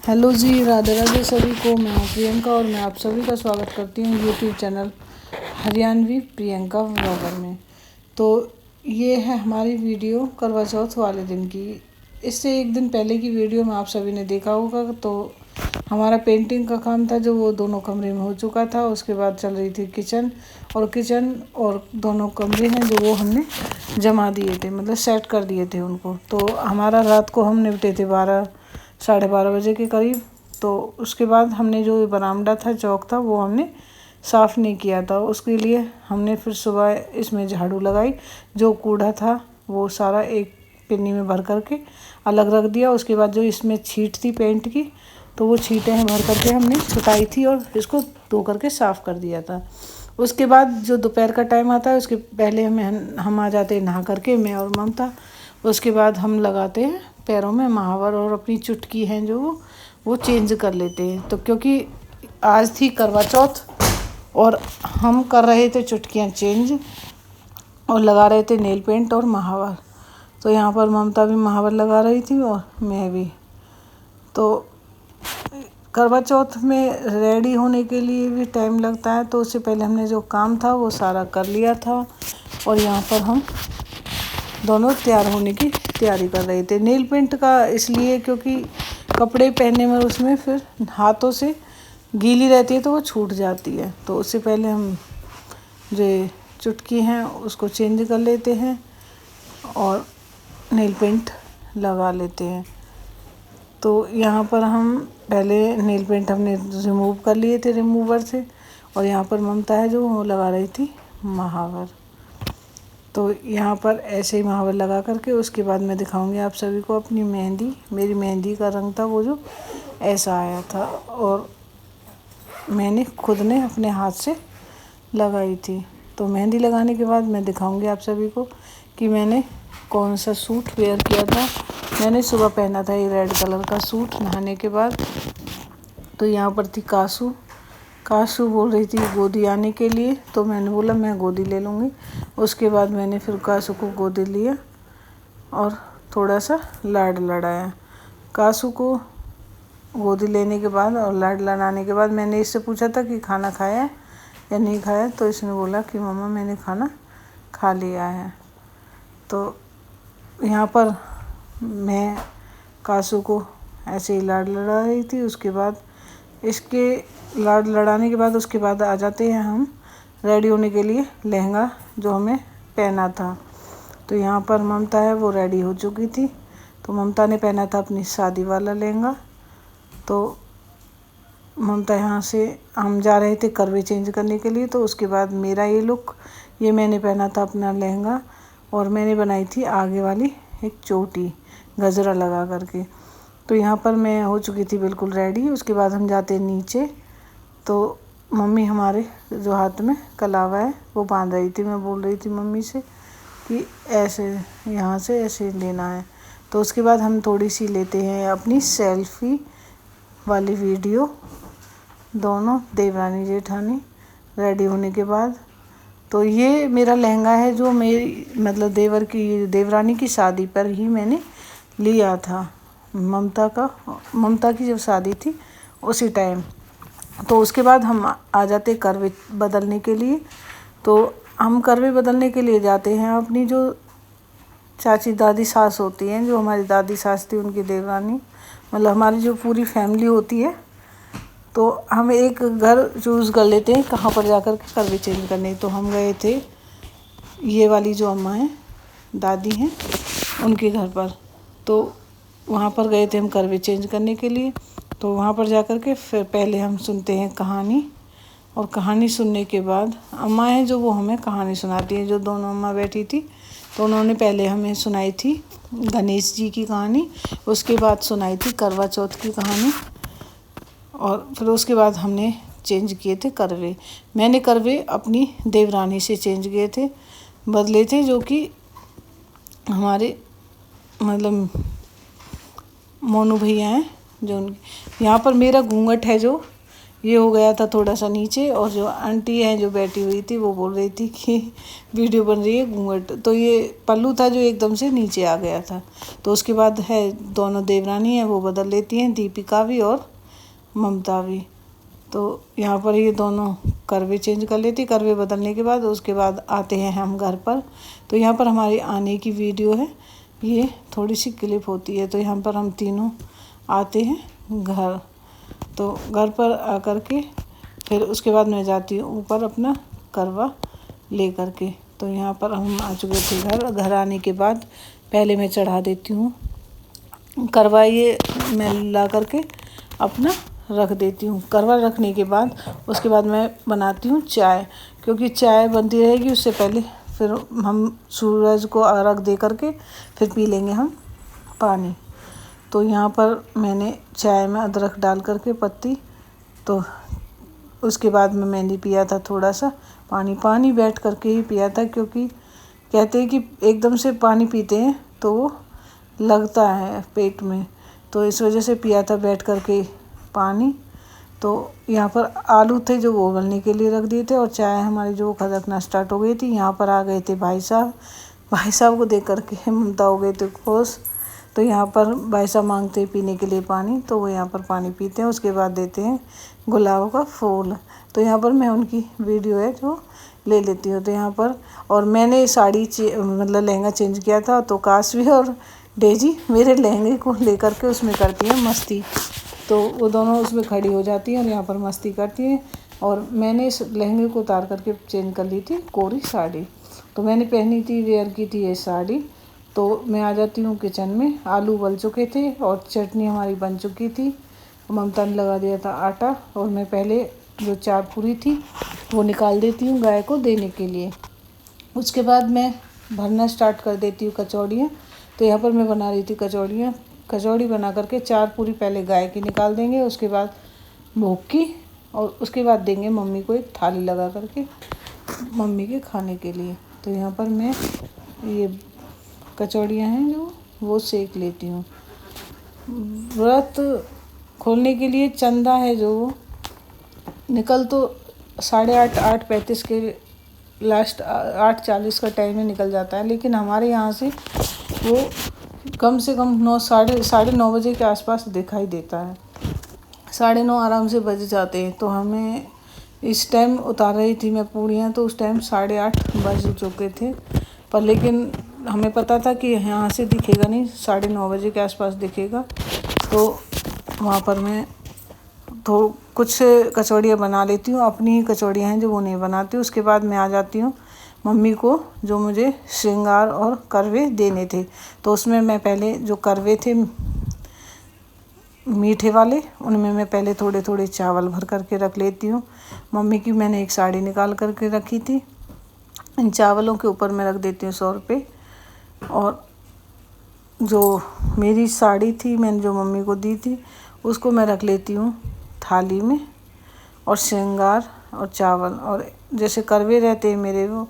Hello जी, राधे राधे सभी को। मैं हूँ प्रियंका और मैं आप सभी का स्वागत करती हूँ YouTube channel Haryanvi Priyanka vlogger में। तो ये है हमारी वीडियो करवा चौथ वाले दिन की। इससे एक दिन पहले की वीडियो में आप सभी ने देखा होगा। तो हमारा पेंटिंग का काम था जो वो दोनों कमरे में हो चुका था। उसके बाद चल रही थी किचन और दोनों कमरे हैं जो वो हमने जमा दिए थे, मतलब सेट कर दिए थे उनको। तो हमारा रात को हम निपटे थे 12-12:30 बजे के करीब। तो उसके बाद हमने जो बरामदा था, चौक था, वो हमने साफ़ नहीं किया था। उसके लिए हमने फिर सुबह इसमें झाड़ू लगाई। जो कूड़ा था वो सारा एक पिन्नी में भर करके अलग रख दिया। उसके बाद जो इसमें छीट थी पेंट की, तो वो छीटें भर करके हमने छुटाई थी और इसको धो करके साफ़ कर दिया था। उसके बाद जो दोपहर का टाइम आता है उसके पहले हम आ जाते हैं नहा करके, मैं और ममता। उसके बाद हम लगाते हैं पैरों में महावर और अपनी चुटकी हैं जो वो चेंज कर लेते हैं। तो क्योंकि आज थी करवा चौथ और हम कर रहे थे चुटकियाँ चेंज और लगा रहे थे नेल पेंट और महावर। तो यहाँ पर ममता भी महावर लगा रही थी और मैं भी। तो करवा चौथ में रेडी होने के लिए भी टाइम लगता है, तो उससे पहले हमने जो काम था वो सारा कर लिया था। और यहाँ पर हम दोनों तैयार होने की तैयारी कर रहे थे। नेल पेंट का इसलिए क्योंकि कपड़े पहनने में उसमें फिर हाथों से गीली रहती है तो वो छूट जाती है। तो उससे पहले हम जो चुटकी हैं उसको चेंज कर लेते हैं और नेल पेंट लगा लेते हैं। तो यहाँ पर हम पहले नेल पेंट हमने रिमूव कर लिए थे रिमूवर से, और यहाँ पर ममता है जो वो लगा रही थी महावर। तो यहाँ पर ऐसे ही महावर लगा करके उसके बाद मैं दिखाऊंगी आप सभी को अपनी मेहंदी। मेरी मेहंदी का रंग था वो जो ऐसा आया था और मैंने खुद ने अपने हाथ से लगाई थी। तो मेहंदी लगाने के बाद मैं दिखाऊंगी आप सभी को कि मैंने कौन सा सूट वेयर किया था। मैंने सुबह पहना था ये रेड कलर का सूट नहाने के बाद। तो यहाँ पर थी काशू बोल रही थी गोदी आने के लिए, तो मैंने बोला मैं गोदी ले लूँगी। उसके बाद मैंने फिर काशू को गोदी लिया और थोड़ा सा लाड लड़ाया। काशू को गोदी लेने के बाद और लाड लड़ाने के बाद मैंने इससे पूछा था कि खाना खाया या नहीं खाया। तो इसने बोला कि मम्मा मैंने खाना खा लिया है। तो यहाँ पर मैं काशू को ऐसे ही लाड लड़ा रही थी। उसके बाद इसके लाड लड़ाने के बाद उसके बाद आ जाते हैं हम रेडी होने के लिए लहंगा जो हमें पहना था। तो यहाँ पर ममता है वो रेडी हो चुकी थी। तो ममता ने पहना था अपनी शादी वाला लहंगा। तो ममता यहाँ से हम जा रहे थे करवे चेंज करने के लिए। तो उसके बाद मेरा ये लुक, ये मैंने पहना था अपना लहंगा और मैंने बनाई थी आगे वाली एक चोटी गजरा लगा करके। तो यहाँ पर मैं हो चुकी थी बिल्कुल रेडी। उसके बाद हम जाते नीचे। तो मम्मी हमारे जो हाथ में कलावा है वो बांध रही थी। मैं बोल रही थी मम्मी से कि ऐसे यहाँ से ऐसे लेना है। तो उसके बाद हम थोड़ी सी लेते हैं अपनी सेल्फी वाली वीडियो, दोनों देवरानी जेठानी रेडी होने के बाद। तो ये मेरा लहंगा है जो मेरी मतलब देवरानी की शादी पर ही मैंने लिया था। ममता की जब शादी थी उसी टाइम। तो उसके बाद हम आ जाते करवे बदलने के लिए। तो हम करवे बदलने के लिए जाते हैं अपनी जो चाची दादी सास होती हैं, जो हमारी दादी सास थी उनकी देवरानी, मतलब हमारी जो पूरी फैमिली होती है। तो हम एक घर चूज़ कर लेते हैं कहाँ पर जाकर के करवे चेंज करने। तो हम गए थे ये वाली जो अम्मा हैं, दादी हैं, उनके घर पर। तो वहाँ पर गए थे हम करवे चेंज करने के लिए। तो वहाँ पर जाकर के फिर पहले हम सुनते हैं कहानी, और कहानी सुनने के बाद अम्मा हैं जो वो हमें कहानी सुनाती है। जो दोनों अम्मा बैठी थी तो उन्होंने पहले हमें सुनाई थी गणेश जी की कहानी, उसके बाद सुनाई थी करवा चौथ की कहानी, और फिर उसके बाद हमने चेंज किए थे करवे। मैंने करवे अपनी देवरानी से चेंज किए थे, बदले थे, जो कि हमारे मतलब मोनू भैया हैं जो उनके। यहाँ पर मेरा घूंघट है जो ये हो गया था थोड़ा सा नीचे। और जो आंटी है जो बैठी हुई थी वो बोल रही थी कि वीडियो बन रही है घूंघट, तो ये पल्लू था जो एकदम से नीचे आ गया था। तो उसके बाद है दोनों देवरानी है वो बदल लेती हैं, दीपिका भी और ममता भी। तो यहाँ पर ये दोनों करवे चेंज कर लेती, करवे बदलने के बाद उसके बाद आते हैं हम घर पर। तो यहाँ पर हमारी आने की वीडियो है, ये थोड़ी सी क्लिप होती है। तो यहाँ पर हम तीनों आते हैं घर। तो घर पर आकर के फिर उसके बाद मैं जाती हूँ ऊपर अपना करवा ले कर के। तो यहाँ पर हम आ चुके थे घर। घर आने के बाद पहले मैं चढ़ा देती हूँ करवा, ये मैं ला करके अपना रख देती हूँ। करवा रखने के बाद उसके बाद मैं बनाती हूँ चाय, क्योंकि चाय बनती रहेगी उससे पहले फिर हम सूरज को अर्घ दे करके फिर पी लेंगे हम पानी। तो यहाँ पर मैंने चाय में अदरक डाल करके पत्ती, तो उसके बाद में मैंने पिया था थोड़ा सा पानी बैठ करके ही पिया था, क्योंकि कहते हैं कि एकदम से पानी पीते हैं तो वो लगता है पेट में, तो इस वजह से पिया था बैठ करके पानी। तो यहाँ पर आलू थे जो वो उबलने के लिए रख दिए थे, और चाय हमारी जो खदकना स्टार्ट हो गई थी। यहाँ पर आ गए थे भाई साहब को देख करके ममता हो गए थे खुश। तो यहाँ पर भाई साहब मांगते हैं पीने के लिए पानी, तो वो यहाँ पर पानी पीते हैं। उसके बाद देते हैं गुलाब का फूल। तो यहाँ पर मैं उनकी वीडियो है जो ले लेती हूँ। तो यहाँ पर और मैंने साड़ी मतलब लहंगा चेंज किया था, तो काशवी और डेजी मेरे लहंगे को लेकर के उसमें करती हैं मस्ती। तो वो दोनों उसमें खड़ी हो जाती हैं और यहाँ पर मस्ती करती हैं। और मैंने इस लहंगे को उतार करके चेंज कर ली थी कोरी साड़ी। तो मैंने पहनी थी, वेयर की थी ये साड़ी। तो मैं आ जाती हूँ किचन में। आलू उबल चुके थे और चटनी हमारी बन चुकी थी। ममता ने लगा दिया था आटा, और मैं पहले जो चार पूरी थी वो निकाल देती हूँ गाय को देने के लिए। उसके बाद मैं भरना स्टार्ट कर देती हूँ कचौड़ियाँ। तो यहाँ पर मैं बना रही थी कचौड़ी बना करके चार पूरी पहले गाय की निकाल देंगे, उसके बाद भोग की, और उसके बाद देंगे मम्मी को एक थाली लगा करके मम्मी के खाने के लिए। तो यहाँ पर मैं ये कचौड़ियाँ हैं जो वो सेक लेती हूँ। व्रत खोलने के लिए चंदा है जो निकल तो 8:35 के लास्ट 8:40 का टाइम में निकल जाता है, लेकिन हमारे यहाँ से वो कम से कम साढ़े नौ बजे के आसपास दिखाई देता है। 9:30 आराम से बज जाते हैं। तो हमें इस टाइम उतार रही थी मैं पूड़ियाँ, तो उस टाइम 8:30 बज चुके थे। पर लेकिन हमें पता था कि यहाँ से दिखेगा नहीं, 9:30 बजे के आसपास दिखेगा। तो वहाँ पर मैं तो कुछ कचौड़ियाँ बना लेती हूँ, अपनी ही कचौड़ियाँ हैं जो वो नहीं बनाती। उसके बाद मैं आ जाती हूँ मम्मी को, जो मुझे श्रृंगार और करवे देने थे। तो उसमें मैं पहले जो करवे थे मीठे वाले, उनमें मैं पहले थोड़े थोड़े चावल भर करके रख लेती हूँ। मम्मी की मैंने एक साड़ी निकाल करके रखी थी, इन चावलों के ऊपर मैं रख देती हूँ 100 रुपये। और जो मेरी साड़ी थी मैंने जो मम्मी को दी थी उसको मैं रख लेती हूँ थाली में, और श्रृंगार और चावल, और जैसे करवे रहते हैं मेरे वो,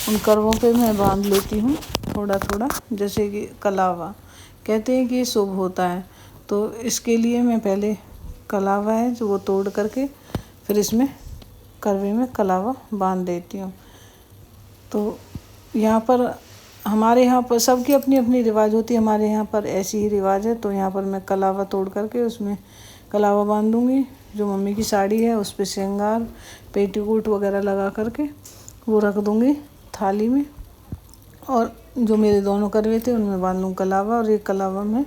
उन करवों पे मैं बांध लेती हूँ थोड़ा थोड़ा, जैसे कि कलावा कहते हैं कि ये शुभ होता है। तो इसके लिए मैं पहले कलावा है जो वो तोड़ करके फिर इसमें करवे में कलावा बांध देती हूँ। तो यहाँ पर हमारे यहाँ पर सबकी अपनी अपनी रिवाज होती है, हमारे यहाँ पर ऐसी ही रिवाज है। तो यहाँ पर मैं कलावा तोड़ करके उसमें कलावा बांध दूँगी। जो मम्मी की साड़ी है उस पर श्रृंगार पेटीकोट वगैरह लगा करके वो रख दूँगी थाली में, और जो मेरे दोनों करवे थे उनमें बांध लूँ कलावा, और एक कलावा में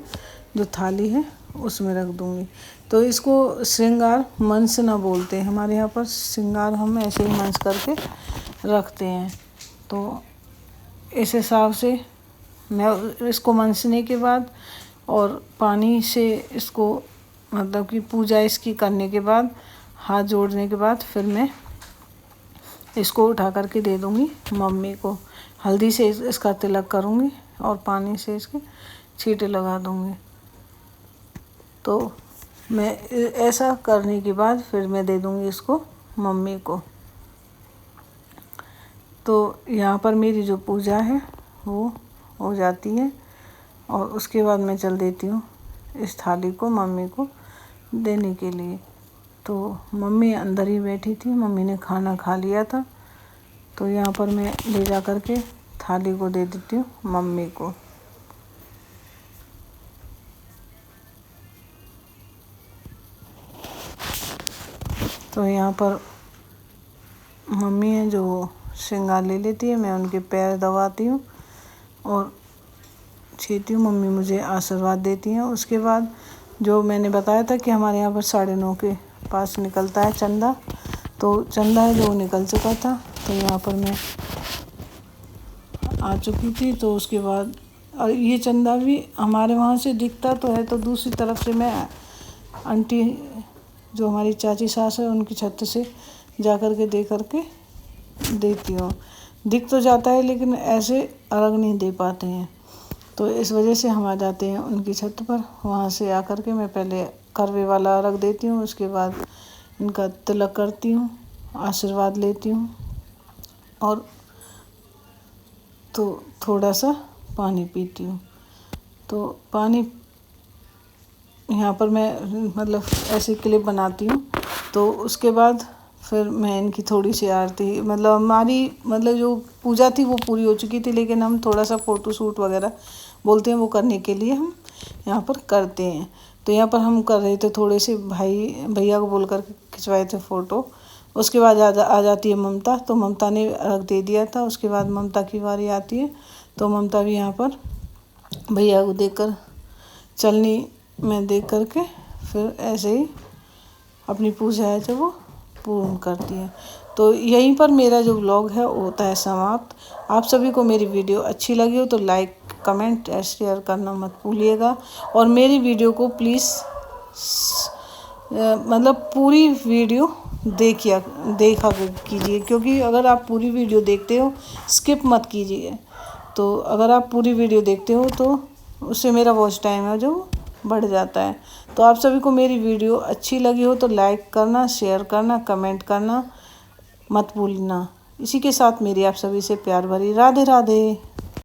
जो थाली है उसमें रख दूँगी। तो इसको श्रृंगार मंस ना बोलते हैं, हमारे यहाँ पर श्रृंगार हम ऐसे ही मंस करके रखते हैं। तो इस हिसाब से मैं इसको मंसने के बाद और पानी से इसको मतलब कि पूजा इसकी करने के बाद, हाथ जोड़ने के बाद फिर मैं इसको उठा करके दे दूँगी मम्मी को। हल्दी से इसका तिलक करूँगी और पानी से इसके छींटे लगा दूँगी। तो मैं ऐसा करने के बाद फिर मैं दे दूँगी इसको मम्मी को। तो यहाँ पर मेरी जो पूजा है वो हो जाती है, और उसके बाद मैं चल देती हूँ इस थाली को मम्मी को देने के लिए। तो मम्मी अंदर ही बैठी थी, मम्मी ने खाना खा लिया था। तो यहाँ पर मैं ले जा कर के थाली को दे देती हूँ मम्मी को। तो यहाँ पर मम्मी है जो श्रृंगार ले लेती है, मैं उनके पैर दबाती हूँ और छीती हूँ। मम्मी मुझे आशीर्वाद देती हैं। उसके बाद जो मैंने बताया था कि हमारे यहाँ पर 9:30 के पास निकलता है चंदा, तो चंदा है जो निकल चुका था। तो यहाँ पर मैं आ चुकी थी। तो उसके बाद और ये चंदा भी हमारे वहाँ से दिखता तो है, तो दूसरी तरफ से मैं आंटी जो हमारी चाची सास है उनकी छत से जा कर के दे कर के देती हूँ। दिख तो जाता है लेकिन ऐसे अर्घ नहीं दे पाते हैं, तो इस वजह से हम आ जाते हैं उनकी छत पर। वहाँ से आकर के मैं पहले करवे वाला अर्घ देती हूँ, उसके बाद इनका तिलक करती हूँ, आशीर्वाद लेती हूँ और तो थोड़ा सा पानी पीती हूँ। तो पानी यहाँ पर मैं मतलब ऐसी क्लिप बनाती हूँ। तो उसके बाद फिर मैं इनकी थोड़ी सी आरती, मतलब हमारी मतलब जो पूजा थी वो पूरी हो चुकी थी, लेकिन हम थोड़ा सा फ़ोटो शूट वगैरह बोलते हैं वो करने के लिए हम यहाँ पर करते हैं। तो यहाँ पर हम कर रहे थे, थोड़े से भैया को बोल कर खिंचवाए थे फ़ोटो। उसके बाद आ जाती है ममता। तो ममता ने अर्घ दे दिया था, उसके बाद ममता की बारी आती है। तो ममता भी यहाँ पर भैया को देकर चलनी में देख कर के फिर ऐसे ही अपनी पूजा है जो वो पूर्ण करती है। तो यहीं पर मेरा जो व्लॉग है वो होता है समाप्त। आप सभी को मेरी वीडियो अच्छी लगी हो तो लाइक कमेंट शेयर करना मत भूलिएगा, और मेरी वीडियो को प्लीज़ मतलब पूरी वीडियो देखा कीजिए, क्योंकि अगर आप पूरी वीडियो देखते हो स्किप मत कीजिए। तो अगर आप पूरी वीडियो देखते हो तो उससे मेरा वॉच टाइम है जो बढ़ जाता है। तो आप सभी को मेरी वीडियो अच्छी लगी हो तो लाइक करना, शेयर करना, कमेंट करना मत भूलना। इसी के साथ मेरी आप सभी से प्यार भरी राधे राधे।